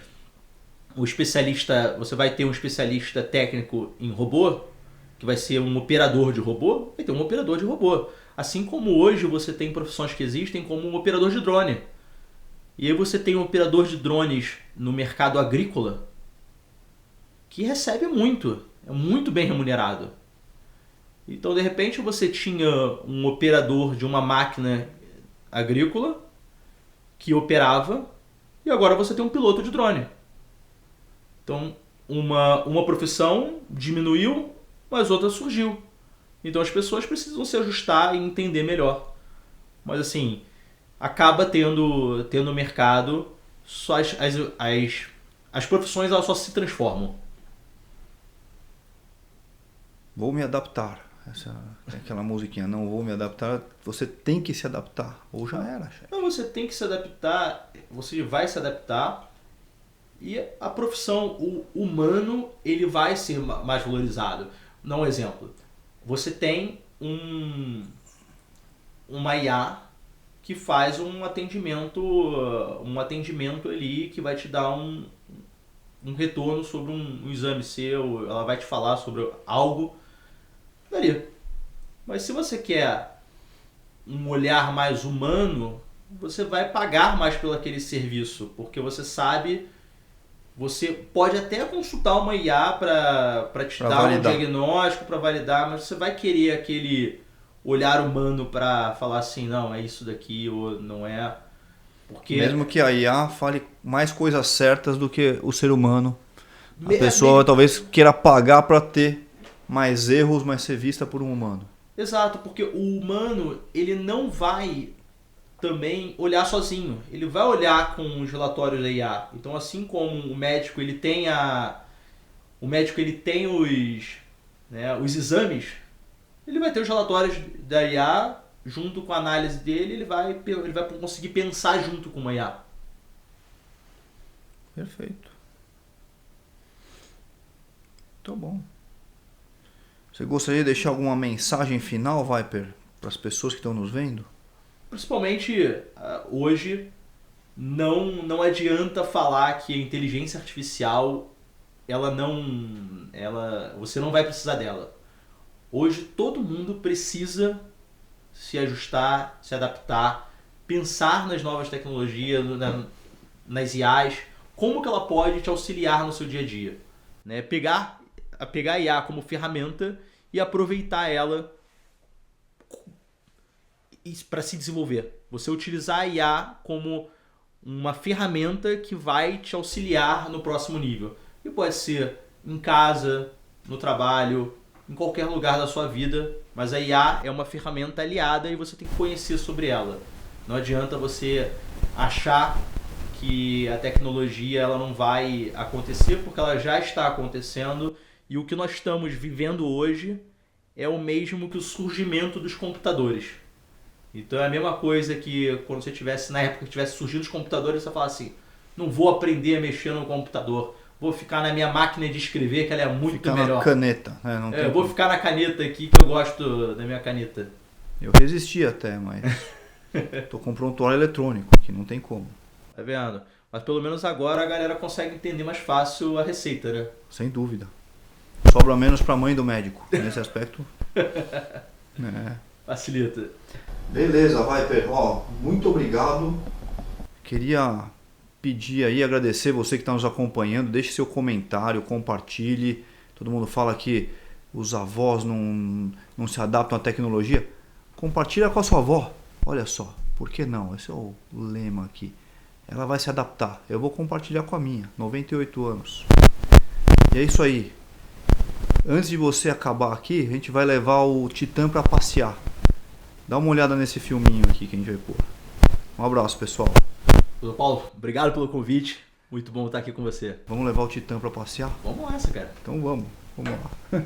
o especialista, você vai ter um especialista técnico em robô, que vai ser um operador de robô, vai ter um operador de robô. Assim como hoje você tem profissões que existem como um operador de drone. E aí você tem um operador de drones no mercado agrícola que recebe muito, é muito bem remunerado. Então, de repente, você tinha um operador de uma máquina agrícola que operava e agora você tem um piloto de drone. Então, uma profissão diminuiu, mas outra surgiu. Então as pessoas precisam se ajustar e entender melhor. Mas assim, acaba tendo mercado, só as profissões elas só se transformam. Vou me adaptar. Aquela musiquinha, não vou me adaptar, você tem que se adaptar, ou já era, chefe. Não, você tem que se adaptar, você vai se adaptar e a profissão, o humano, ele vai ser mais valorizado. Dá um exemplo. Você tem uma IA que faz um atendimento ali que vai te dar um retorno sobre um exame seu, ela vai te falar sobre algo. Daria. Mas se você quer um olhar mais humano, você vai pagar mais pelo aquele serviço, porque você sabe, você pode até consultar uma IA para te dar validar. um diagnóstico, para validar, mas você vai querer aquele olhar humano para falar assim, não, é isso daqui ou não é. Porque Mesmo que a IA fale mais coisas certas do que o ser humano, a pessoa talvez queira pagar para ter mais erros, mas ser vista por um humano. Exato, porque o humano, ele não vai também olhar sozinho. Ele vai olhar com os relatórios da IA. Então, assim como o médico, ele tem os exames, ele vai ter os relatórios da IA junto com a análise dele, ele vai conseguir pensar junto com uma IA. Perfeito. Tá bom. Você gostaria de deixar alguma mensagem final, Viper, para as pessoas que estão nos vendo? Principalmente hoje, não adianta falar que a inteligência artificial você não vai precisar dela. Hoje todo mundo precisa se ajustar, se adaptar, pensar nas novas tecnologias, nas IAs, como que ela pode te auxiliar no seu dia a dia, né? Pegar a IA como ferramenta e aproveitar ela para se desenvolver. Você utilizar a IA como uma ferramenta que vai te auxiliar no próximo nível. E pode ser em casa, no trabalho, em qualquer lugar da sua vida, mas a IA é uma ferramenta aliada e você tem que conhecer sobre ela. Não adianta você achar que a tecnologia ela não vai acontecer, porque ela já está acontecendo e o que nós estamos vivendo hoje é o mesmo que o surgimento dos computadores. Então é a mesma coisa que quando você tivesse, na época que tivesse surgido os computadores, você fala assim, não vou aprender a mexer no computador, vou ficar na minha máquina de escrever que ela é muito melhor. Na caneta, né? Não tem vou ficar na caneta aqui que eu gosto da minha caneta. Eu resisti até, mas tô com um prontuário eletrônico, que não tem como. Tá vendo? Mas pelo menos agora a galera consegue entender mais fácil a receita, né? Sem dúvida. Sobra menos pra mãe do médico, nesse aspecto. Facilita. Beleza, Viper. Muito obrigado. Queria pedir aí, agradecer você que está nos acompanhando. Deixe seu comentário, compartilhe. Todo mundo fala que os avós não se adaptam à tecnologia. Compartilha com a sua avó. Olha só, por que não? Esse é o lema aqui. Ela vai se adaptar. Eu vou compartilhar com a minha, 98 anos. E é isso aí. Antes de você acabar aqui, a gente vai levar o Titã para passear. Dá uma olhada nesse filminho aqui que a gente vai pôr. Um abraço, pessoal. Doutor Paulo, obrigado pelo convite. Muito bom estar aqui com você. Vamos levar o Titã para passear? Vamos nessa, cara. Então vamos lá.